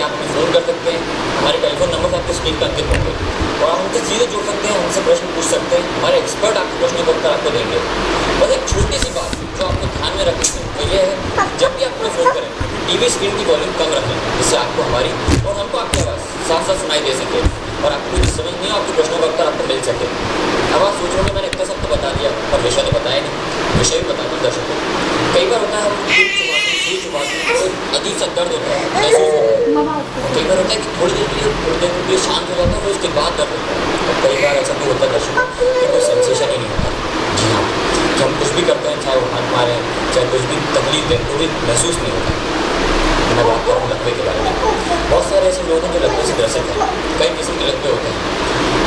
कि आप हमें फ़ोन कर सकते हैं। हमारे टेलीफोन नंबर आपके स्क्रीन पर अंकित होंगे और आप हमसे सीधे जुड़ सकते हैं, हमसे प्रश्न पूछ सकते हैं। हमारे एक्सपर्ट आपको प्रश्न का उत्तर आपको देंगे। बस एक छोटी सी बात जो आपको ध्यान में रखनी है वो ये है, जब भी आप हमें फ़ोन करें टीवी स्क्रीन की वॉल्यूम कम रखें, जिससे आपको हमारी और हमको आपकी आवाज़ साफ साफ सुनाई दे सके और आपको कुछ समझ नहीं हो, आपके प्रश्नों का उत्तर आपको मिल सके। अब आप सोच रहे हो कि मैंने इतना सब तो बता दिया पर विषय तो बताया नहीं। विषय भी बता दूँ दर्शकों, कई बार होता है हम सुई चुभाते हैं तो अजीब सा दर्द होता है, महसूस होता है। कई बार होता है कि थोड़ी देर के लिए शांत हो जाता है, फिर उसके बाद दर्द होता है। और कई बार ऐसा भी होता है दर्शकों कि कोई सेंसेशन ही नहीं होता। जी हाँ, कि हम कुछ भी करते हैं, चाहे वो हाथ मारें, चाहे कुछ भी तकलीफ दें, तो भी महसूस नहीं होता। मैं बात कर रहा हूँ लकवे के बारे में। बहुत सारे ऐसे लोग हैं जो लकवे से ग्रसित हैं, कई किस्म के लकवे होते हैं।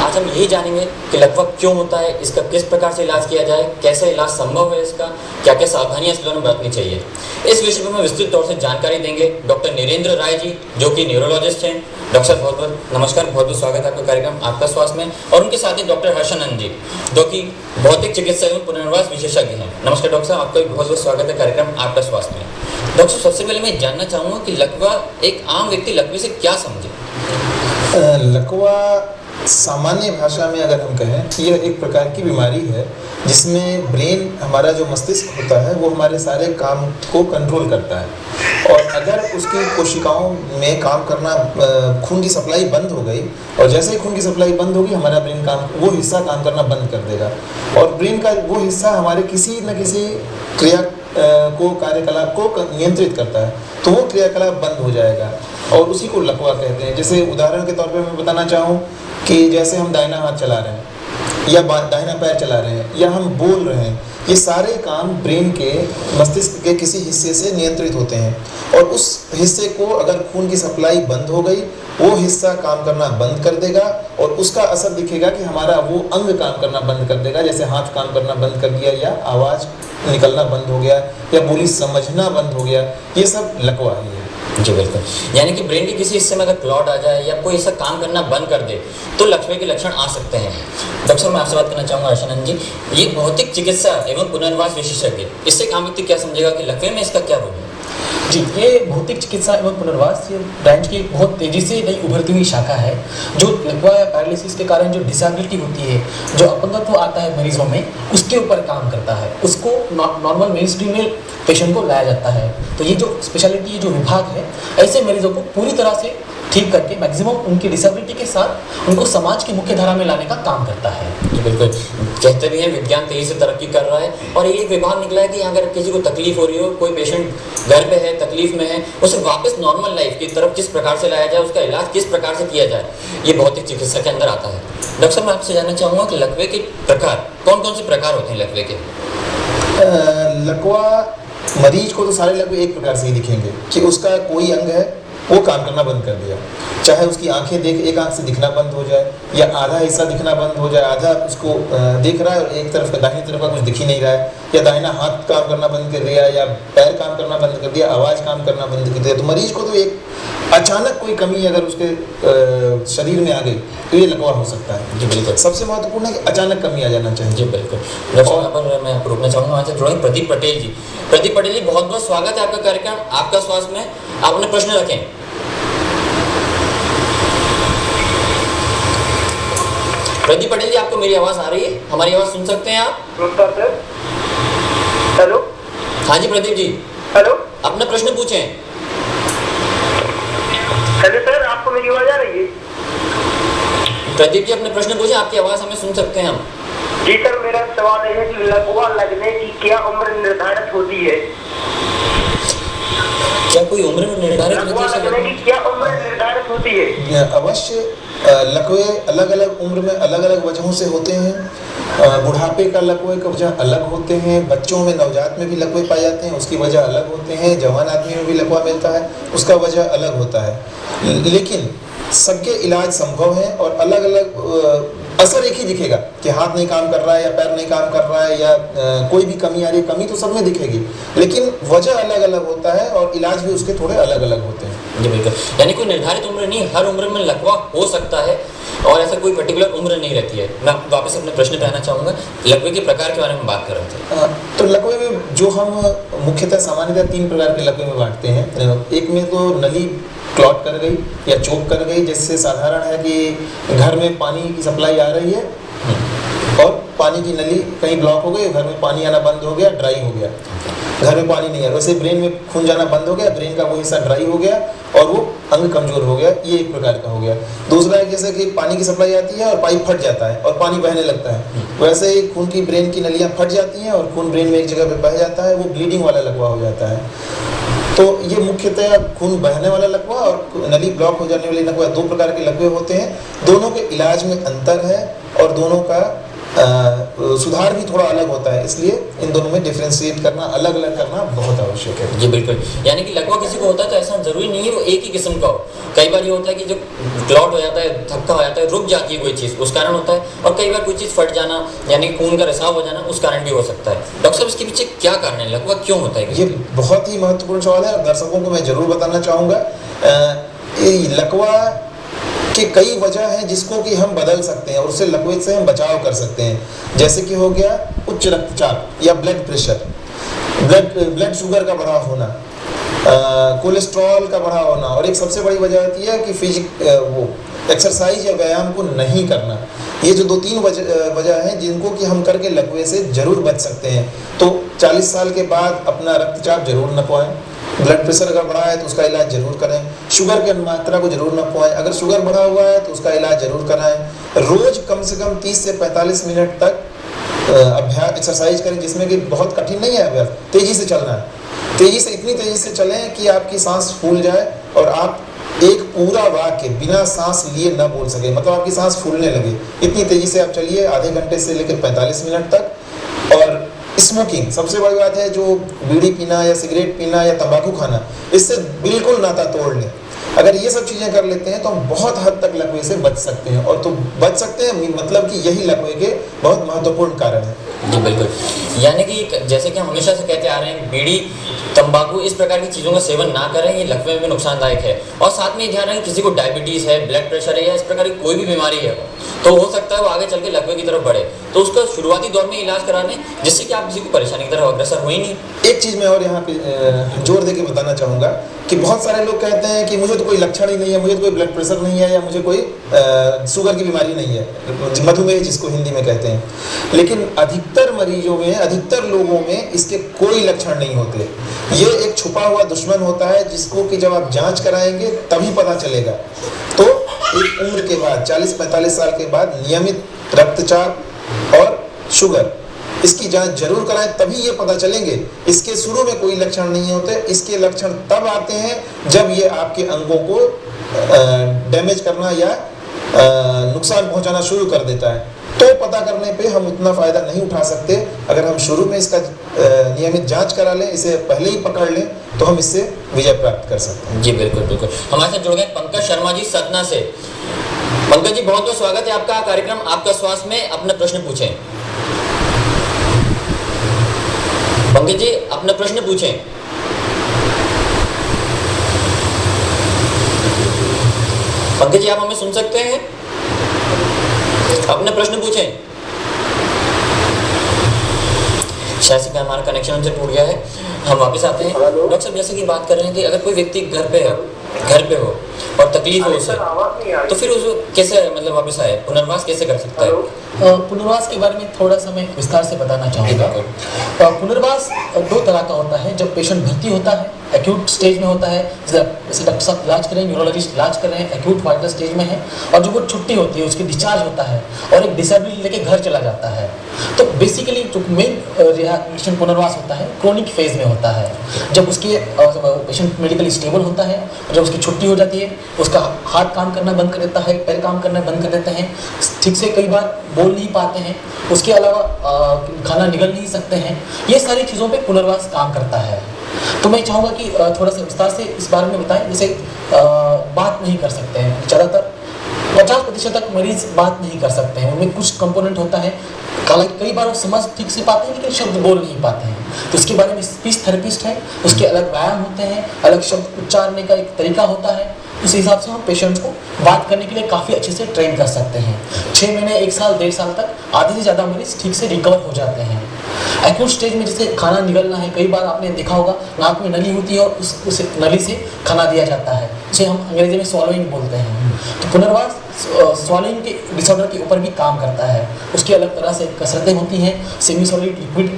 आज हम यही जानेंगे कि लकवा क्यों होता है, इसका किस प्रकार से इलाज किया जाए, कैसे इलाज संभव है इसका, क्या क्या सावधानियां इस दौरान बरतनी चाहिए। इस विषय पर हमें विस्तृत तौर से जानकारी देंगे डॉक्टर नरेंद्र राय जी, जो कि न्यूरोलॉजिस्ट हैं। डॉक्टर साहब बहुत बहुत नमस्कार, बहुत बहुत स्वागत है आपका कार्यक्रम आपका स्वास्थ्य में। और उनके साथ ही डॉक्टर हर्षानंद जी, जो कि भौतिक चिकित्सा एवं पुनर्वास विशेषज्ञ हैं। नमस्कार डॉक्टर साहब, आपका बहुत बहुत स्वागत है कार्यक्रम आपका स्वास्थ्य में। डॉक्टर साहब, सबसे पहले मैं जानना चाहूँगा कि लकवा, एक आम व्यक्ति लकवे से क्या समझे? लकवा सामान्य भाषा में अगर हम कहें, यह एक प्रकार की बीमारी है जिसमें ब्रेन, हमारा जो मस्तिष्क होता है, वो हमारे सारे काम को कंट्रोल करता है। और अगर उसकी कोशिकाओं में काम करना, खून की सप्लाई बंद हो गई, और जैसे ही खून की सप्लाई बंद होगी, हमारा ब्रेन वो हिस्सा काम करना बंद कर देगा। और ब्रेन का वो हिस्सा हमारे किसी न किसी कार्यकलाप को नियंत्रित करता है, तो वो क्रियाकलाप बंद हो जाएगा और उसी को लकवा कहते हैं। जैसे उदाहरण के तौर पे मैं बताना चाहूँ कि जैसे हम दाहिना हाथ चला रहे हैं या दाहिना पैर चला रहे हैं या हम बोल रहे हैं, ये सारे काम ब्रेन के, मस्तिष्क के किसी हिस्से से नियंत्रित होते हैं। और उस हिस्से को अगर खून की सप्लाई बंद हो गई, वो हिस्सा काम करना बंद कर देगा और उसका असर दिखेगा कि हमारा वो अंग काम करना बंद कर देगा। जैसे हाथ काम करना बंद कर दिया, या आवाज़ निकलना बंद हो गया, या बोली समझना बंद हो गया, ये सब लकवा ही है। जी बिल्कुल, यानी कि ब्रेन के किसी हिस्से में अगर क्लॉट आ जाए या कोई हिस्सा काम करना बंद कर दे तो लकवे के लक्षण आ सकते हैं। डॉक्टर साहब, मैं आपसे बात करना चाहूँगा हर्षानंद जी, ये भौतिक चिकित्सा एवं पुनर्वास विशेषज्ञ, इससे एक आम व्यक्ति क्या समझेगा कि लकवे में इसका क्या रोल है? जी, ये भौतिक चिकित्सा एवं पुनर्वास ब्रांच की बहुत तेज़ी से नई उभरती हुई शाखा है। जो लकवा या पैरालिसिस के कारण जो डिसेबिलिटी होती है, जो अपंगत्व आता है मरीजों में, उसके ऊपर काम करता है। उसको नॉर्मल मेन स्ट्रीम में पेशेंट को लाया जाता है। तो ये जो स्पेशलिटी, जो विभाग है, ऐसे मरीजों को पूरी तरह से ठीक करके मैक्सिमम उनकी डिसेबिलिटी के साथ उनको समाज की मुख्य धारा में लाने का काम करता है। जी बिल्कुल, कहते भी हैं विज्ञान तेजी से तरक्की कर रहा है और ये एक विभाग निकला है कि अगर किसी को तकलीफ हो रही हो, कोई पेशेंट घर पे है, तकलीफ में है, उसे वापस नॉर्मल लाइफ की तरफ किस प्रकार से लाया जाए, उसका इलाज किस प्रकार से किया जाए, ये भौतिक चिकित्सा के अंदर आता है। डॉक्टर साहब, मैं आपसे जानना चाहूँगा कि लकवे के प्रकार कौन कौन से प्रकार होते हैं लकवे के? लकवा, मरीज को तो सारे लकवे एक प्रकार से ही दिखेंगे कि उसका कोई अंग है वो काम करना बंद कर दिया, चाहे उसकी आंखें एक आंख से दिखना बंद हो जाए, या आधा हिस्सा दिखना बंद हो जाए, आधा उसको देख रहा है और एक तरफ का, दाहिनी तरफ का कुछ दिख ही नहीं रहा है, या दाहिना हाथ काम करना बंद कर दिया, या पैर काम करना बंद कर दिया, आवाज़ काम करना बंद कर दिया। तो मरीज को तो एक अचानक कोई कमी अगर उसके शरीर में आ गई तो ये लकवा हो सकता है। जी बिल्कुल, सबसे महत्वपूर्ण है कि अचानक कमी आ जाना चाहिए। जी बिल्कुल। यहाँ पर मैं आपको रोकना चाहूँगा, वहाँ से जुड़ेंगे प्रदीप पटेल जी। प्रदीप पटेल जी, बहुत बहुत स्वागत है आपका कार्यक्रम आपका स्वास्थ्य में। आप अपने प्रश्न रखें। प्रदीप पटेल जी, आपको मेरी आवाज़ आ रही है? हमारी आवाज़ सुन सकते हैं आप? हेलो। हाँ जी प्रदीप जी, हेलो, अपना प्रश्न पूछें। हेलो सर, आपको मेरी आवाज़ आ रही है? प्रदीप जी, अपने प्रश्न पूछें, आपकी आवाज़ हमें सुन सकते हैं हम। जी सर, मेरा सवाल है कि लकवा लगने की क्या उम्र निर्धारित होती है? क्या कोई उम्र निर्धारित लकवा लगने की क्या उम्र निर्धारित होती है? अवश्य, लकवे अलग अलग उम्र में अलग अलग वजहों से होते हैं। बुढ़ापे का लकवे का वजह अलग होते हैं, बच्चों में, नवजात में भी लकवे पाए जाते हैं, उसकी वजह अलग होते हैं, जवान आदमी में भी लकवा मिलता है, उसका वजह अलग होता है। लेकिन सबके इलाज संभव है और अलग अलग असर एक ही दिखेगा कि हाथ नहीं काम कर रहा है या पैर नहीं काम कर रहा है या कोई भी कमी आ रही है, कमी तो सब में दिखेगी, लेकिन वजह अलग अलग होता है और इलाज भी उसके थोड़े अलग अलग होते हैं। जी बिल्कुल, यानी कोई निर्धारित उम्र नहीं, हर उम्र में लकवा हो सकता है और ऐसा कोई पर्टिकुलर उम्र नहीं रहती है। मैं वापस अपने प्रश्न पे आना चाहूँगा, लकवे के प्रकार के बारे में बात कर रहे थे। तो लकवे में जो हम मुख्यतः सामान्यतः 3 प्रकार के लकवे में बांटते हैं। एक में तो नली क्लॉट कर गई या चोक कर गई, जिससे साधारण है कि घर में पानी की सप्लाई आ रही है और पानी की नली कहीं ब्लॉक हो गई, घर में पानी आना बंद हो गया, ड्राई हो गया, घर में पानी नहीं है, वैसे ब्रेन में खून जाना बंद हो गया, ब्रेन का वो हिस्सा ड्राई हो गया और वो अंग कमजोर हो गया। ये एक प्रकार का हो गया। दूसरा है जैसे कि पानी की सप्लाई आती है और पाइप फट जाता है और पानी बहने लगता है, वैसे ही खून की ब्रेन की नलियाँ फट जाती हैं और खून ब्रेन में एक जगह पे बह जाता है, वो ब्लीडिंग वाला लकवा हो जाता है। तो ये मुख्यतः खून बहने वाला लकवा और नली ब्लॉक हो जाने वाली लकवा, दो प्रकार के लकवे होते हैं। दोनों के इलाज में अंतर है और दोनों का सुधार भी थोड़ा अलग होता है, इसलिए इन दोनों में डिफ्रेंशिएट करना, अलग अलग करना बहुत आवश्यक है। जी बिल्कुल, यानी कि लकवा किसी को होता है तो ऐसा जरूरी नहीं है वो एक ही किस्म का हो। कई बार ये होता है कि जो क्लॉट हो जाता है, थक्का हो जाता है, रुक जाती है कोई चीज़, उस कारण होता है। और कई बार कोई चीज़ फट जाना यानी कि खून का रिसाव हो जाना, उस कारण भी हो सकता है। डॉक्टर साहब इसके पीछे क्या कारण है, लकवा क्यों होता है? ये बहुत ही महत्वपूर्ण सवाल है और दर्शकों को मैं जरूर बताना चाहूँगा। लकवा के कई वजह हैं जिसको कि हम बदल सकते हैं और उससे लकवे से हम बचाव कर सकते हैं। जैसे कि हो गया उच्च रक्तचाप या ब्लड प्रेशर, ब्लड शुगर का बढ़ा होना, कोलेस्ट्रॉल का बढ़ा होना, और एक सबसे बड़ी वजह होती है कि एक्सरसाइज या व्यायाम को नहीं करना। ये जो 2-3 वजह हैं जिनको कि हम करके लकवे से जरूर बच सकते हैं। तो 40 साल के बाद अपना रक्तचाप जरूर नपवाएं, ब्लड प्रेशर अगर बढ़ा है तो उसका इलाज जरूर करें, शुगर की मात्रा को जरूर नपवाएं, अगर शुगर बढ़ा हुआ है तो उसका इलाज जरूर कराएं। रोज कम से कम 30 से 45 मिनट तक अभ्यास एक्सरसाइज करें, जिसमें कि बहुत कठिन नहीं है अभ्यास, तेजी से चलना है, तेजी से, इतनी तेजी से चलें कि आपकी सांस फूल जाए और आप एक पूरा वाक्य बिना सांस लिए न बोल सके, मतलब आपकी सांस फूलने लगे, इतनी तेजी से आप चलिए आधे घंटे से लेकर 45 मिनट तक। और स्मोकिंग सबसे बड़ी बात है, जो बीड़ी पीना या सिगरेट पीना या तंबाकू खाना, इससे बिल्कुल नाता तोड़ लें। अगर ये सब चीज़ें कर लेते हैं तो हम बहुत हद तक लकवे से बच सकते हैं, और तो बच सकते हैं मतलब कि यही लकवे के बहुत महत्वपूर्ण कारण है। जी बिल्कुल, यानी कि जैसे कि हम हमेशा से कहते आ रहे हैं, बीड़ी तंबाकू इस प्रकार की चीज़ों का सेवन ना करें, ये लकवे में नुकसानदायक है। और साथ में ध्यान रखें किसी को डायबिटीज़ है, ब्लड प्रेशर है या इस प्रकार की कोई भी बीमारी है तो हो सकता है वो आगे चल के लकवे की तरफ बढ़े, तो उसका शुरुआती दौर में इलाज करा लें जिससे कि आप किसी को परेशानी की तरफ अग्रसर हो ही नहीं। एक चीज़ मैं और यहाँ पे जोर दे के बताना चाहूँगा कि बहुत सारे लोग कहते हैं कि मुझे तो कोई लक्षण ही नहीं है, मुझे तो कोई ब्लड प्रेशर नहीं है या मुझे कोई शुगर की बीमारी नहीं है, मधुमेह जिसको हिंदी में कहते हैं, लेकिन अधिकतर मरीजों में, अधिकतर लोगों में इसके कोई लक्षण नहीं होते। ये एक छुपा हुआ दुश्मन होता है जिसको कि जब आप जांच कराएंगे तभी पता चलेगा। तो एक उम्र के बाद 40-45 साल के बाद नियमित रक्तचाप और शुगर इसकी जांच जरूर कराएं, तभी ये पता चलेंगे। इसके शुरू में कोई लक्षण नहीं होते, इसके लक्षण तब आते हैं जब ये आपके अंगों को डैमेज करना या नुकसान पहुंचाना शुरू कर देता है। तो पता करने पे हम उतना फ़ायदा नहीं उठा सकते। अगर हम शुरू में इसका नियमित जांच करा लें, इसे पहले ही पकड़ लें, तो हम इससे विजय प्राप्त कर सकते हैं। जी बिल्कुल बिल्कुल। हमारे साथ जुड़ गए पंकज शर्मा जी सतना से। पंकज जी बहुत बहुत स्वागत है आपका कार्यक्रम आपका स्वास्थ्य में, अपना प्रश्न पूछें। पंकज जी अपना प्रश्न पूछें। पंकज जी आप हमें सुन सकते हैं? अपना प्रश्न पूछें। शायद से हमारा कनेक्शन उनसे टूट गया है, हम वापस आते हैं। डॉक्टर साहब जैसे कि बात कर रहे हैं कि अगर कोई व्यक्ति घर पे हो और तकलीफ हो उसे, तो फिर उसको कैसे मतलब वापस आए, पुनर्वास कैसे कर सकता है? पुनर्वास के बारे में थोड़ा सा मैं विस्तार से बताना चाहूँगा। पुनर्वास 2 तरह का होता है। जब पेशेंट भर्ती होता है, एक्यूट स्टेज में होता है, जैसे डॉक्टर साहब इलाज कर रहे हैं, न्यूरोलॉजिस्ट इलाज कर रहे हैं, एक्यूट वाइटल स्टेज में है, और जो वो छुट्टी होती है उसकी डिस्चार्ज होता है और एक डिसेबिलिटी लेके घर चला जाता है। तो बेसिकली जो मेन रिहैबिलिटेशन पुनर्वास होता है क्रोनिक फेज में होता है, जब उसके पेशेंट मेडिकली स्टेबल होता है, जब उसकी छुट्टी हो जाती है, उसका हाथ काम करना बंद कर देता है, पैर काम करना बंद कर देते हैं, ठीक से कई बार बोल नहीं पाते हैं, उसके अलावा खाना निगल नहीं सकते हैं, ये सारी चीज़ों पे पुनर्वास काम करता है। तो मैं चाहूँगा कि थोड़ा सा विस्तार से इस बारे में बताएं। जैसे बात नहीं कर सकते हैं, ज़्यादातर 50% तक मरीज बात नहीं कर सकते हैं, उनमें कुछ कंपोनेंट होता है, हालांकि कई बार वो समझ ठीक से पाते हैं लेकिन शब्द बोल नहीं पाते हैं, तो इसके बारे में स्पीच थेरेपिस्ट है, उसके अलग व्यायाम होते हैं, अलग शब्द उच्चारने का एक तरीका होता है। उस हिसाब से हम पेशेंट्स को बात करने के लिए काफ़ी अच्छे से ट्रेन कर सकते हैं। 6 महीने, 1 साल, 1.5 साल तक आधे से ज़्यादा मरीज ठीक से रिकवर हो जाते हैं। एक्यूट स्टेज में जैसे खाना निगलना है, कई बार आपने देखा होगा नाक में नली होती है और उस नली से खाना दिया जाता है, जिसे हम अंग्रेजी में स्वॉलोइंग बोलते हैं। तो पुनर्वास स्वॉलोइंग के डिसऑर्डर के ऊपर भी काम करता है। उसकी अलग तरह से कसरतें होती हैं, सेमी सॉलिड लिक्विड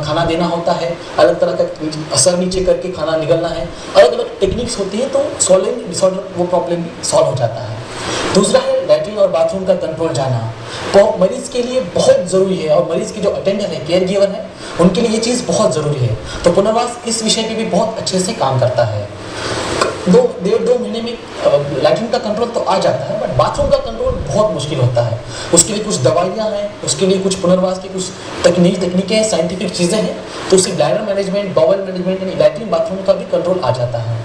खाना देना होता है, अलग तरह का असर नीचे करके खाना निगलना है, अलग अलग टेक्निक्स होती है, तो स्वॉलोइंग डिसऑर्डर वो प्रॉब्लम भी सॉल्व हो जाता है। दूसरा है लैट्रिन और बाथरूम का कंट्रोल जाना, तो मरीज के लिए बहुत ज़रूरी है, और मरीज के जो अटेंडर है, केयर गिवर है, उनके लिए ये चीज़ बहुत ज़रूरी है। तो पुनर्वास इस विषय पे भी बहुत अच्छे से काम करता है। 2 महीने में लैट्रिन का कंट्रोल तो आ जाता है, बट बाथरूम का कंट्रोल बहुत मुश्किल होता है। उसके लिए कुछ दवाइयाँ हैं, उसके लिए कुछ पुनर्वास की कुछ तकनीकें, साइंटिफिक चीज़ें हैं, तो उससे ब्लैडर मैनेजमेंट, बाउल मैनेजमेंट यानी लैट्रिन बाथरूम का भी कंट्रोल आ जाता है।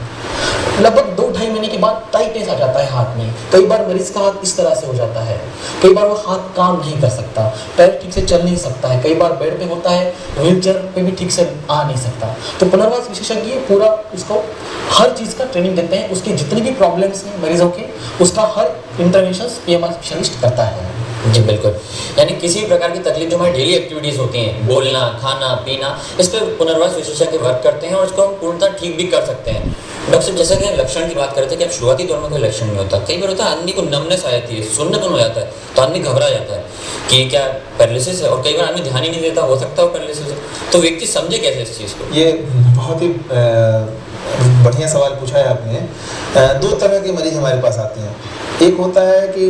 लगभग 2-2.5 महीने के बाद टाइटनेस आ जाता है हाथ में। कई बार मरीज का हाथ इस तरह से हो जाता है, कई बार वो हाथ काम नहीं कर सकता, पैर ठीक से चल नहीं सकता है, कई बार बेड पे होता है, व्हीलचेयर पे भी ठीक से आ नहीं सकता। तो पुनर्वास विशेषज्ञ पूरा इसको हर चीज़ का ट्रेनिंग देते हैं, उसकी जितनी भी प्रॉब्लम्स हैं मरीजों के, उसका हर इंटरवेंशन पीएमआर स्पेशलिस्ट करता है। जी बिल्कुल, यानी किसी भी प्रकार की तकलीफ जो हमारी डेली एक्टिविटीज़ होती हैं, बोलना, खाना, पीना, इस पर पुनर्वास विशेषज्ञ वर्क करते हैं और इसको हम पूर्णतः ठीक भी कर सकते हैं। डॉक्टर साहब, जैसे कि लक्षण की बात कर रहे थे कि अब शुरुआती दौर में कोई लक्षण नहीं होता, कई बार होता है आदमी को नमनेस आ जाती है, सुन्नपन हो जाता है, तो आदमी घबरा जाता है कि क्या पैरालिसिस है, और कई बार आदमी ध्यान ही नहीं देता, हो सकता है वो पैरालिसिस है। तो व्यक्ति समझे कैसे इस चीज़ को? ये बहुत ही बढ़िया सवाल पूछा है आपने। 2 तरह के मरीज हमारे पास आते हैं। एक होता है कि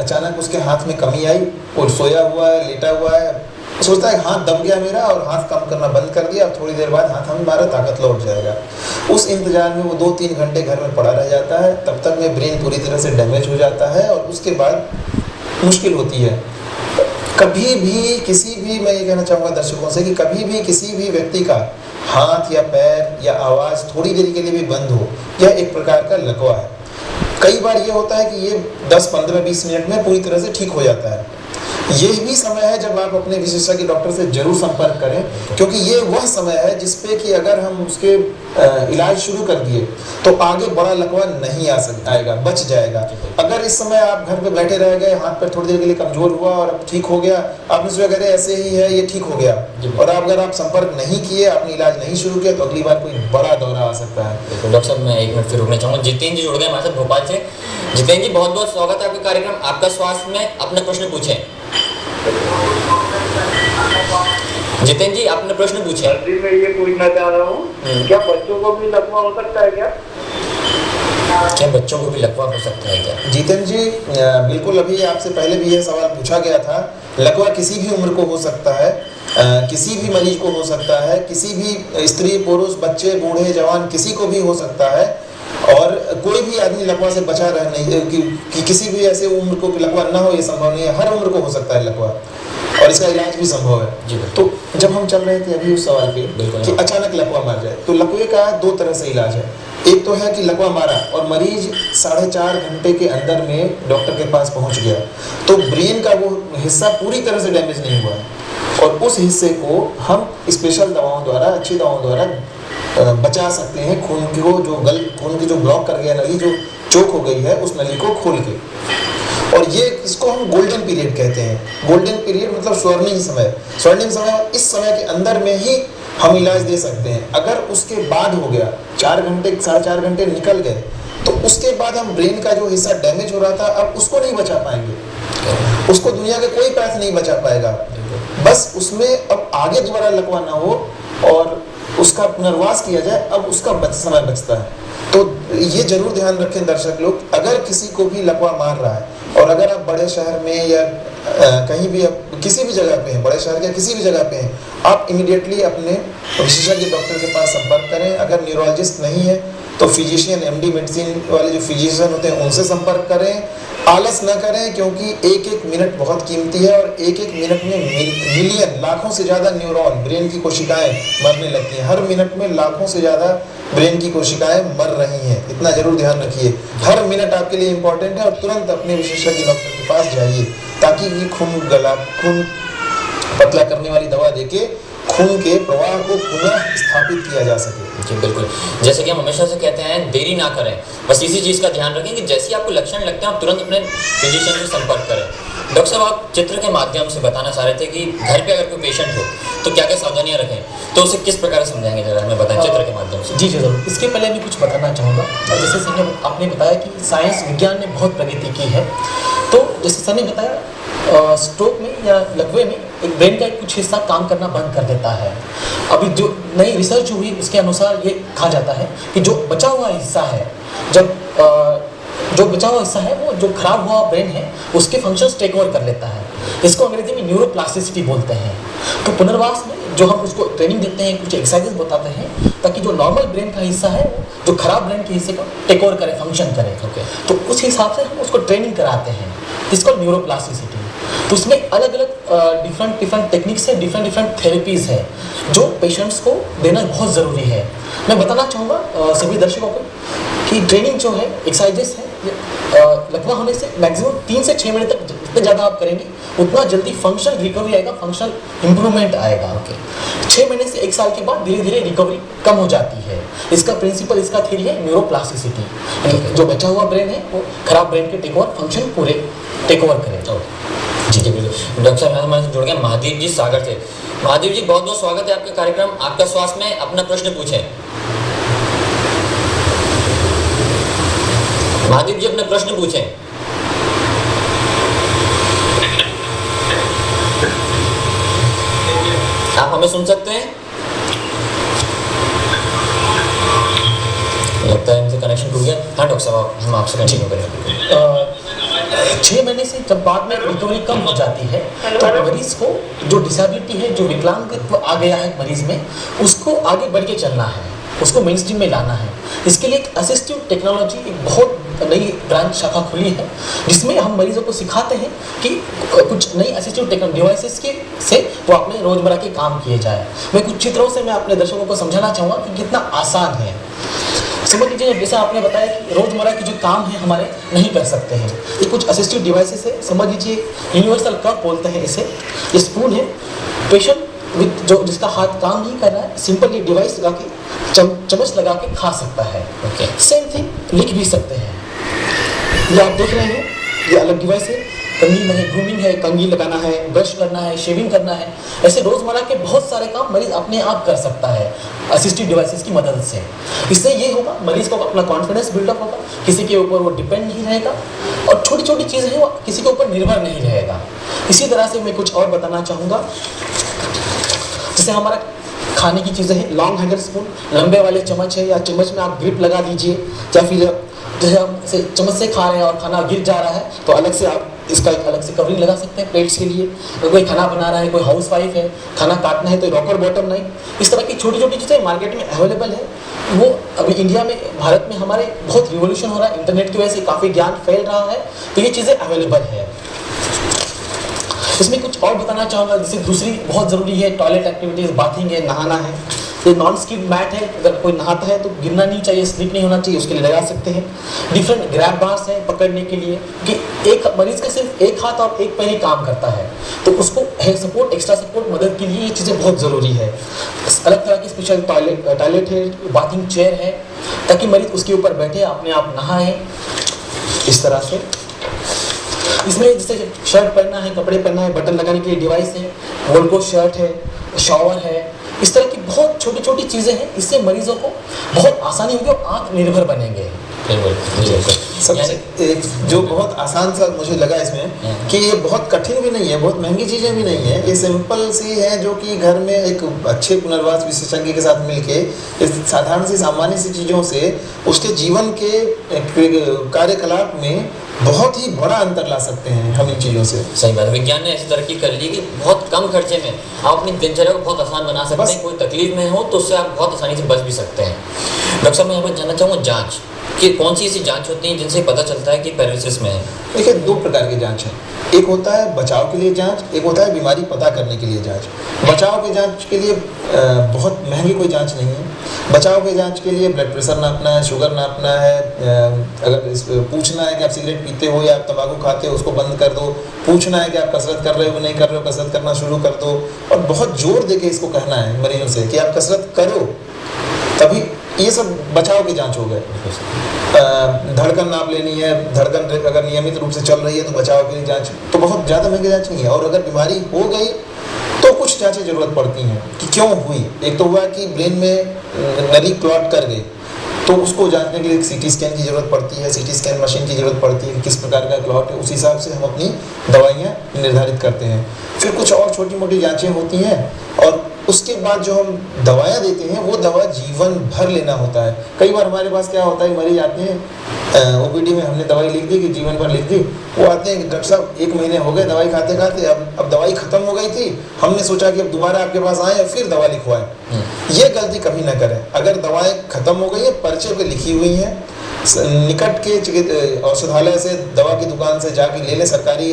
अचानक उसके हाथ में कमी आई, और सोया हुआ है, लेटा हुआ है, सोचता है हाथ दब गया मेरा और हाथ काम करना बंद कर दिया, थोड़ी देर बाद हाथ हमारा ताकत लौट जाएगा। उस इंतजार में वो 2-3 घंटे घर में पड़ा रह जाता है, तब तक में ब्रेन पूरी तरह से डैमेज हो जाता है और उसके बाद मुश्किल होती है। कभी भी किसी भी, मैं ये कहना चाहूँगा दर्शकों से कि कभी भी किसी भी व्यक्ति का हाथ या पैर या आवाज़ थोड़ी देर के लिए भी बंद हो, यह एक प्रकार का लकवा है। कई बार ये होता है कि ये 10, 15, 20 मिनट में पूरी तरह से ठीक हो जाता है। ये भी समय है जब आप अपने विशेषज्ञ डॉक्टर से जरूर संपर्क करें, क्योंकि ये वह समय है जिसपे कि अगर हम उसके इलाज शुरू कर दिए तो आगे बड़ा लकवा नहीं आएगा, बच जाएगा। अगर इस समय आप घर पे बैठे रह गए, हाथ पैर थोड़ी देर के लिए कमजोर हुआ और अब ठीक हो गया, आपने सोचा कह रहे ऐसे ही है, ये ठीक हो गया, और अगर आप संपर्क नहीं किए, आपने इलाज नहीं शुरू किया, तो अगली बार कोई बड़ा दौरा आ सकता है। डॉक्टर साहब, मैं 1 मिनट फिर रुकना चाहूँगा। जितेंद्र जी जुड़ गए हमारे साथ भोपाल से। जितेंद्र जी, बहुत बहुत स्वागत है आपके कार्यक्रम आपका स्वास्थ्य में। अपना प्रश्न पूछें। जितेंद्र जी, आपने प्रश्न पूछा। जी, मैं ये पूछना चाह रहा हूँ, क्या बच्चों को भी लकवा हो सकता है क्या? क्या बच्चों को भी लकवा हो सकता है क्या? जितेंद्र जी, बिल्कुल, अभी आपसे पहले भी यह सवाल पूछा गया था। लकवा किसी भी उम्र को हो सकता है, किसी भी मरीज को हो सकता है, किसी भी स्त्री, पुरुष, बच्चे, बूढ़े, जवान, किसी को भी हो सकता है, और कोई भी आदमी लकवा से बचा रह नहीं कि किसी भी ऐसे उम्र को लकवा ना हो, ये संभव नहीं है। हर उम्र को हो सकता है लकवा, और इसका इलाज भी संभव है। तो जब हम चल रहे थे अभी उस सवाल पे कि अचानक लकवा मार जाए, तो लकवे का 2 तरह से इलाज है। एक तो है कि लकवा मारा और मरीज 4.5 घंटे के अंदर में डॉक्टर के पास पहुंच गया, तो ब्रेन का वो हिस्सा पूरी तरह से डैमेज नहीं हुआ है, और उस हिस्से को हम स्पेशल दवाओं द्वारा, अच्छी दवाओं द्वारा बचा सकते हैं। खून की जो ब्लॉक कर गया नली, जो चोक हो गई है, उस नली को खोल के, और ये इसको हम गोल्डन पीरियड कहते हैं। गोल्डन पीरियड मतलब स्वर्णिम समय। स्वर्णिम समय, इस समय के अंदर में ही हम इलाज दे सकते हैं। अगर उसके बाद हो गया, 4 घंटे 4.5 घंटे निकल गए, तो उसके बाद हम ब्रेन का जो हिस्सा डैमेज हो रहा था, अब उसको नहीं बचा पाएंगे, उसको दुनिया के कोई पैथ नहीं बचा पाएगा। बस उसमें अब आगे दोबारा लकवा ना हो और उसका पुनर्वास किया जाए, अब उसका समय बचता है। तो ये जरूर ध्यान रखें दर्शक लोग, अगर किसी को भी लकवा मार रहा है, और अगर आप बड़े शहर में या कहीं भी किसी भी जगह पे हैं, बड़े शहर के किसी भी जगह पे हैं, आप इमीडिएटली अपने विशेषज्ञ डॉक्टर के पास संपर्क करें। अगर न्यूरोलॉजिस्ट नहीं है तो फिजिशियन, MD मेडिसिन वाले जो फिजिशियन होते हैं, उनसे संपर्क करें। आलस न करें, क्योंकि 1-1 मिनट बहुत कीमती है, और 1-1 मिनट में मिलियन, लाखों से ज़्यादा न्यूरॉन, ब्रेन की कोशिकाएं मरने लगती हैं। हर मिनट में लाखों से ज़्यादा ब्रेन की कोशिकाएं मर रही हैं, इतना जरूर ध्यान रखिए। हर मिनट आपके लिए इम्पोर्टेंट है, और तुरंत अपने विशेषज्ञ डॉक्टर के पास जाइए, ताकि ये खून पतला करने वाली दवा देके खून के प्रवाह को पुनः स्थापित किया जा सके। जी बिल्कुल, जैसे कि हम हमेशा से कहते हैं देरी ना करें, बस इसी चीज़ का ध्यान रखें कि जैसे ही आपको लक्षण लगते हैं आप तुरंत अपने फिजिशियन से संपर्क करें। डॉक्टर साहब, आप चित्र के माध्यम से बताना चाह रहे थे कि घर पे अगर कोई पेशेंट हो तो क्या क्या सावधानियां रखें, तो उसे किस प्रकार समझाएंगे, जरा हमें बताएं चित्र के माध्यम से। जी जरूर। इसके पहले मैं कुछ बताना चाहूँगा। जैसे सर ने आपने बताया कि साइंस विज्ञान ने बहुत प्रगति की है, तो जैसे सर ने बताया स्ट्रोक में या लकवे में एक ब्रेन का कुछ हिस्सा काम करना बंद कर देता है। अभी जो नई रिसर्च हुई उसके अनुसार ये कहा जाता है कि जो बचा हुआ हिस्सा है, जब जो बचा हुआ हिस्सा है वो जो खराब हुआ ब्रेन है उसके फंक्शंस टेक ओवर कर लेता है। इसको अंग्रेजी में न्यूरोप्लास्टिसिटी बोलते हैं। तो पुनर्वास में जो हम उसको ट्रेनिंग देते हैं, कुछ एक्सरसाइजेस बताते हैं ताकि जो नॉर्मल ब्रेन का हिस्सा है वो जो खराब ब्रेन के हिस्से को टेक ओवर करे, फंक्शन करे। तो उस हिसाब से हम उसको ट्रेनिंग कराते हैं, इसको न्यूरोप्लास्टिसिटी। तो उसमें अलग अलग डिफरेंट टेक्निक्स है, डिफरेंट थेरेपीज़ है जो पेशेंट्स को देना बहुत ज़रूरी है। मैं बताना चाहूँगा सभी दर्शकों को कि ट्रेनिंग जो है, एक्सरसाइजेस है, लकवा होने से मैक्सिमम 3 से 6 महीने तक जितना ज़्यादा आप करेंगे उतना जल्दी फंक्शनल रिकवरी आएगा, फंक्शनल इम्प्रूवमेंट आएगा। 6 महीने से 1 साल के बाद धीरे धीरे रिकवरी कम हो जाती है। इसका प्रिंसिपल, इसका थ्योरी है न्यूरोप्लास्टिसिटी। जो बचा हुआ ब्रेन है वो खराब ब्रेन के टेक ओवर फंक्शन पूरे टेक ओवर करेगा। जी जी बिल्कुल। डॉक्टर साहब हमारे से जुड़ गए महादेव जी सागर से। महादेव जी, बहुत बहुत स्वागत है आपके कार्यक्रम आपका स्वास्थ्य में। अपना प्रश्न पूछें। महादेव जी, अपने प्रश्न पूछें। आप हमें सुन सकते हैं? लगता है इनसे कनेक्शन टूट गया। हाँ डॉक्टर साहब, हम आपसे कंटिन्यू करेंगे। 6 महीने से जब बाद में रिकवरी कम हो जाती है तो मरीज को जो डिसेबिलिटी है, जो विकलांगत्व आ गया है मरीज में, उसको आगे बढ़ के चलना है, उसको मेन स्ट्रीम में लाना है। इसके लिए एक असिस्टिव टेक्नोलॉजी, एक बहुत नई ब्रांच शाखा खुली है जिसमें हम मरीजों को सिखाते हैं कि कुछ नई असिस्टिव टेक्नोलॉजी डिवाइसेस के से वो अपने रोजमर्रा के काम किए जाए। मैं कुछ चित्रों से मैं अपने दर्शकों को समझाना चाहूँगा कि कितना आसान है। समझ लीजिए, जैसे आपने बताया कि रोजमर्रा के जो काम है हमारे नहीं कर सकते हैं, ये कुछ असिस्टिव डिवाइसेस है। समझ लीजिए यूनिवर्सल कप बोलते हैं इसे। ये स्पून है, पेशेंट विद जो जिसका हाथ काम नहीं कर रहा है सिंपली डिवाइस लगा के चम्मच लगा के खा सकता है। सेम थिंग लिख भी सकते हैं। ये आप देख रहे हैं, ये अलग डिवाइस है। कंघी में है, ग्रूमिंग है, कंघी लगाना है, ब्रश करना है, शेविंग करना है, ऐसे रोजमर्रा के बहुत सारे काम मरीज अपने आप कर सकता है असिस्टिव डिवाइसेस की मदद से। इससे ये होगा, मरीज को अपना कॉन्फिडेंस बिल्डअप होगा, किसी के ऊपर वो डिपेंड नहीं रहेगा और छोटी छोटी चीज़ें हैं वो किसी के ऊपर निर्भर नहीं रहेगा। इसी तरह से मैं कुछ और बताना चाहूँगा। जैसे हमारा खाने की चीज़ें हैं, लॉन्ग हैंडल स्पून, लंबे वाले चम्मच है, या चम्मच में आप ग्रिप लगा दीजिए, या फिर जैसे हम से चम्मच से खा रहे हैं और खाना गिर जा रहा है तो अलग से आप इसका एक अलग से कवरिंग लगा सकते हैं प्लेट्स के लिए। अगर कोई खाना बना रहा है, कोई हाउस वाइफ है, खाना काटना है तो रॉकर बॉटम नहीं। इस तरह की छोटी छोटी चीज़ें मार्केट में अवेलेबल है। वो अभी इंडिया में, भारत में हमारे बहुत रिवोल्यूशन हो रहा है, इंटरनेट की वजह से काफ़ी ज्ञान फैल रहा है, तो ये चीज़ें अवेलेबल है। इसमें कुछ और बताना चाहूँगा, जैसे दूसरी बहुत ज़रूरी है टॉयलेट एक्टिविटीज़, बाथिंग है, नहाना है। ये नॉन स्किड मैट है, अगर कोई नहाता है तो गिरना नहीं चाहिए, स्लिप नहीं होना चाहिए, उसके लिए लगा सकते हैं। डिफरेंट ग्रैब बार्स हैं पकड़ने के लिए, कि एक मरीज का सिर्फ एक हाथ और एक पैर ही काम करता है, तो उसको हेल्थ सपोर्ट, एक्स्ट्रा सपोर्ट मदद के लिए ये चीज़ें बहुत ज़रूरी है। अलग तरह की स्पेशल टॉयलेट है, बाथिंग चेयर है, ताकि मरीज उसके ऊपर बैठे अपने आप नहाए। इस तरह से इसमें जैसे शर्ट पहनना है, कपड़े पहनना है, बटन लगाने के लिए डिवाइस है, वोल्को शर्ट है, शॉवर है। इस तरह की बहुत छोटी छोटी चीज़ें हैं, इससे मरीजों को बहुत आसानी होगी और आत्मनिर्भर बनेंगे। सबसे एक जो बहुत आसान सा मुझे लगा इसमें कि ये बहुत कठिन भी नहीं है, बहुत महंगी चीज़ें भी नहीं है, ये सिंपल सी है जो कि घर में एक अच्छे पुनर्वास विशेषज्ञ के साथ मिलके इस साधारण सी सामान्य सी चीज़ों से उसके जीवन के कार्यकलाप में बहुत ही बड़ा अंतर ला सकते हैं हम इन चीज़ों से। सही बात है, विज्ञान ने ऐसी तरक्की कर ली कि बहुत कम खर्चे में आप अपनी दिनचर्या को बहुत आसान बना सकते हैं। कोई तकलीफ में हो तो उससे आप बहुत आसानी से बच भी सकते हैं। डॉक्टर साहब, मैं यहाँ पर जानना चाहूँगा जाँच कि कौन सी ऐसी जांच होती है जिनसे पता चलता है कि पैरालिसिस में है? देखिए, दो प्रकार की जांच है। एक होता है बचाव के लिए जांच, एक होता है बीमारी पता करने के लिए जांच। बचाव के जांच के लिए बहुत महंगी कोई जांच नहीं है। बचाव के जांच के लिए ब्लड प्रेशर नापना है, शुगर नापना है, अगर पूछना है कि आप सिगरेट पीते हो या आप तंबाकू खाते हो उसको बंद कर दो, पूछना है कि आप कसरत कर रहे हो नहीं कर रहे हो, कसरत करना शुरू कर दो, और बहुत जोर दे के इसको कहना है मरीजों से कि आप कसरत करो, तभी। ये सब बचाव की जांच हो गए। धड़कन नाप लेनी है, धड़कन अगर नियमित रूप से चल रही है तो बचाव के लिए जांच, तो बहुत ज़्यादा महंगी जांच नहीं है। और अगर बीमारी हो गई तो कुछ जांचें ज़रूरत पड़ती हैं कि क्यों हुई। एक तो हुआ कि ब्रेन में नली क्लॉट कर गई, तो उसको जानने के लिए सीटी स्कैन की ज़रूरत पड़ती है, सीटी स्कैन मशीन की ज़रूरत पड़ती है कि किस प्रकार का क्लॉट है। उस हिसाब से हम अपनी दवाइयाँ निर्धारित करते हैं। फिर कुछ और छोटी मोटी जांचें होती हैं, और उसके बाद जो हम दवाएं देते हैं वो दवा जीवन भर लेना होता है। कई बार हमारे पास क्या होता है, मरीज आते हैं ओपीडी में, हमने दवाई लिख दी कि जीवन भर लिख दी, वो आते हैं कि डॉक्टर साहब 1 महीने हो गए दवाई खाते खाते, अब दवाई खत्म हो गई थी, हमने सोचा कि अब दोबारा आपके पास आए और फिर दवा लिखवाएं। ये गलती कभी ना करें। अगर दवाएं खत्म हो गई है, पर्चे पे लिखी हुई हैं, निकट के औषधालय से, दवा की दुकान से जाके ले लें। सरकारी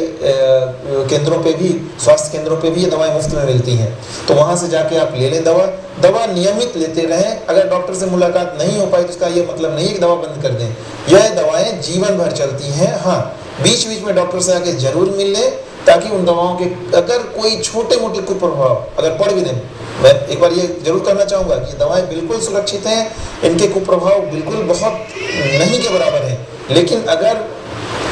केंद्रों पे भी, स्वास्थ्य केंद्रों पे भी ये दवाएं मुफ्त में मिलती हैं, तो वहाँ से जाके आप ले लें दवा नियमित लेते रहें। अगर डॉक्टर से मुलाकात नहीं हो पाई तो इसका ये मतलब नहीं है कि दवा बंद कर दें। यह दवाएं जीवन भर चलती हैं। हाँ, बीच बीच में डॉक्टर से आके जरूर मिल लें, ताकि उन दवाओं के अगर कोई छोटे मोटे कुप्रभाव अगर पड़ भी दें, मैं एक बार ये जरूर कहना चाहूँगा कि दवाएं बिल्कुल सुरक्षित हैं, इनके कुप्रभाव बिल्कुल बहुत नहीं के बराबर हैं। लेकिन अगर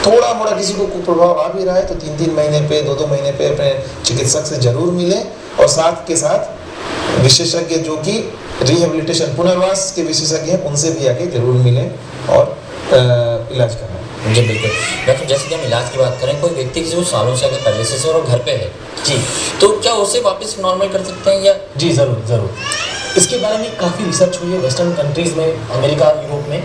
थोड़ा मोड़ा किसी को कुप्रभाव आ भी रहा है तो 3-3 महीने पे, 2-2 महीने पे अपने चिकित्सक से जरूर मिलें, और साथ के साथ विशेषज्ञ जो कि रिहेबिलिटेशन, पुनर्वास के विशेषज्ञ हैं, उनसे भी आके जरूर मिलें और इलाज कराएं। जी बिल्कुल डॉक्टर, जैसे कि हम इलाज की बात करें, कोई व्यक्ति जो सालों से अगर पैरालिसिस है और घर पे है जी, तो क्या उसे वापस नॉर्मल कर सकते हैं या? जी ज़रूर। इसके बारे में काफ़ी रिसर्च हुई है वेस्टर्न कंट्रीज़ में, अमेरिका, यूरोप में।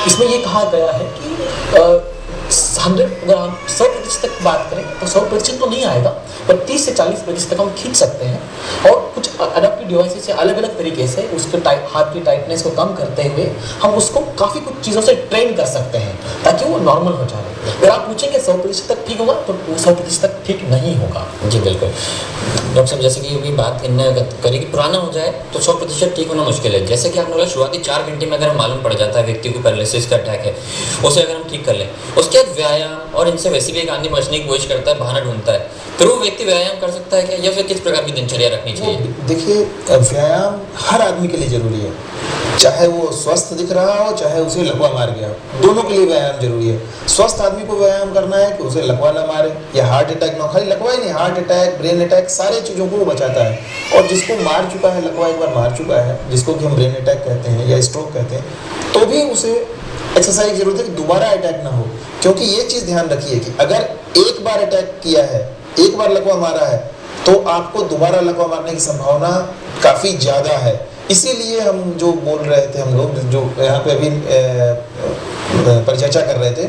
इसमें ये कहा गया है कि 100 अगर हम 100% तक बात करें तो 100% तो नहीं आएगा, पर 30 से 40% तक हम खींच सकते हैं। और कुछ अडेप्टिव डिवाइसेस से अलग अलग तरीके से उसके हाथ की टाइटनेस को कम करते हुए हम उसको काफ़ी कुछ चीज़ों से ट्रेन कर सकते हैं ताकि वो नॉर्मल हो जाए। अगर आप पूछेंगे 100% तक ठीक होगा तो 100% तक ठीक नहीं होगा। जी बिल्कुल डॉक्टर साहब, जैसे कि अभी बात करें कि पुराना हो जाए तो 100% ठीक होना मुश्किल है। जैसे कि आपने बोला शुरुआती 4 घंटे में अगर मालूम पड़ जाता है व्यक्ति को पैरालिसिस का अटैक है, उसे अगर हम ठीक कर लें, उसके बाद व्यायाम और इनसे वैसे भी एक आदमी बचने की कोशिश करता है, बहाना ढूंढता है, फिर वो व्यक्ति व्यायाम कर सकता है क्या, या फिर किस प्रकार की दिनचर्या रखनी चाहिए? देखिए, व्यायाम हर आदमी के लिए जरूरी है, चाहे वो स्वस्थ दिख रहा हो, चाहे उसे लकवा मार गया हो, दोनों के लिए व्यायाम जरूरी है। स्वस्थ आदमी को व्यायाम करना है कि उसे लकवा ना मारे या हार्ट अटैक ना, खाली लकवा ही नहीं, हार्ट अटैक, ब्रेन अटैक, सारे चीज़ों को वो बचाता है। और जिसको मार चुका है, लकवा एक बार मार चुका है, जिसको कि हम ब्रेन अटैक कहते हैं या स्ट्रोक कहते हैं, तो भी उसे एक्सरसाइज की जरूरत है कि दोबारा अटैक ना हो। क्योंकि ये चीज़ ध्यान रखिए कि अगर एक बार अटैक किया है, एक बार लकवा मारा है, तो आपको दोबारा लकवा मारने की संभावना काफ़ी ज़्यादा है। इसीलिए हम जो बोल रहे थे, हम लोग जो यहाँ पे अभी परिचर्चा कर रहे थे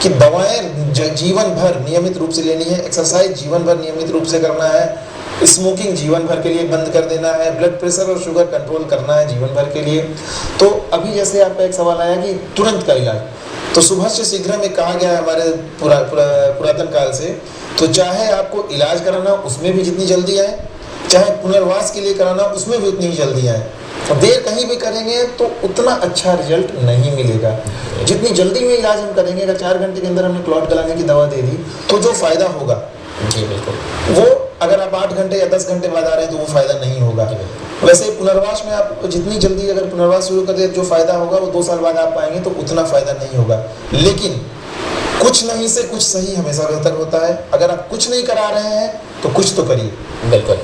कि दवाएं जीवन भर नियमित रूप से लेनी है, एक्सरसाइज जीवन भर नियमित रूप से करना है, स्मोकिंग जीवन भर के लिए बंद कर देना है, ब्लड प्रेशर और शुगर कंट्रोल करना है जीवन भर के लिए। तो अभी जैसे आपका एक सवाल आया कि तुरंत का इलाज, तो सुबह से शीघ्र में कहा गया है हमारे पुरातन काल से, तो चाहे आपको इलाज कराना उसमें भी जितनी जल्दी आए, चाहे पुनर्वास के लिए कराना उसमें भी उतनी ही जल्दी आए। देर कहीं भी करेंगे तो उतना अच्छा रिजल्ट नहीं मिलेगा। जितनी जल्दी में इलाज हम करेंगे, अगर 4 घंटे के अंदर हमने क्लॉट गलाने की दवा दे दी तो जो फायदा होगा, जी बिल्कुल, वो अगर आप 8 घंटे या 10 घंटे बाद आ रहे हैं तो वो फायदा नहीं होगा। वैसे पुनर्वास में आप जितनी जल्दी अगर पुनर्वास शुरू कर दे, जो फायदा होगा वो 2 साल बाद आप पाएंगे, तो उतना फायदा नहीं होगा। लेकिन कुछ नहीं से कुछ सही हमेशा बेहतर होता है। अगर आप कुछ नहीं करा रहे हैं तो कुछ तो करिए। बिल्कुल,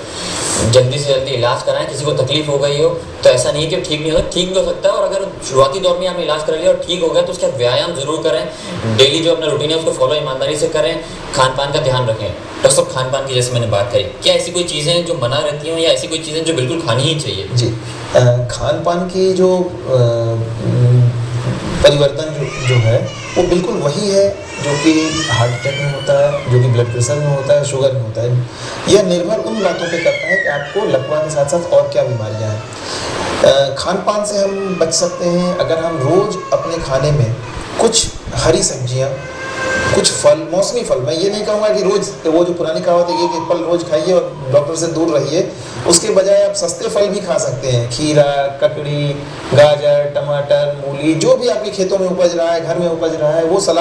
जल्दी से जल्दी इलाज कराएं। किसी को तकलीफ हो गई हो तो ऐसा नहीं है कि ठीक नहीं हो, ठीक भी हो सकता है। और अगर शुरुआती दौर में आपने इलाज कर लिया और ठीक हो गया तो उसके बाद व्यायाम जरूर करें। डेली जो अपना रूटीन है उसको फॉलो ईमानदारी से करें। खान पान का ध्यान रखें। डॉक्टर साहब, खान पान की जैसे मैंने बात करी, क्या ऐसी कोई चीज़ें जो मना रहती हैं या ऐसी कोई चीज़ें जो बिल्कुल खानी ही चाहिए? जी, खान पान की जो परिवर्तन जो है वो बिल्कुल वही है जो कि हार्ट अटैक में होता है, जो कि ब्लड प्रेशर में होता है, शुगर में होता है। यह निर्भर उन बातों पे करता है कि आपको लकवा के साथ साथ और क्या बीमारियां हैं। खान पान से हम बच सकते हैं अगर हम रोज़ अपने खाने में कुछ हरी सब्जियां, कुछ फल, मौसमी फल, मैं ये नहीं कहूँगा कि रोज़ वो जो पुरानी कहावत है कि फल रोज़ खाइए और डॉक्टर से दूर रहिए, उसके बजाय आप सस्ते फल भी खा सकते हैं। खीरा, ककड़ी, गाजर, टमाटर, मूली, जो भी आपके खेतों में उपज रहा है, घर में उपज रहा है, वो सलाद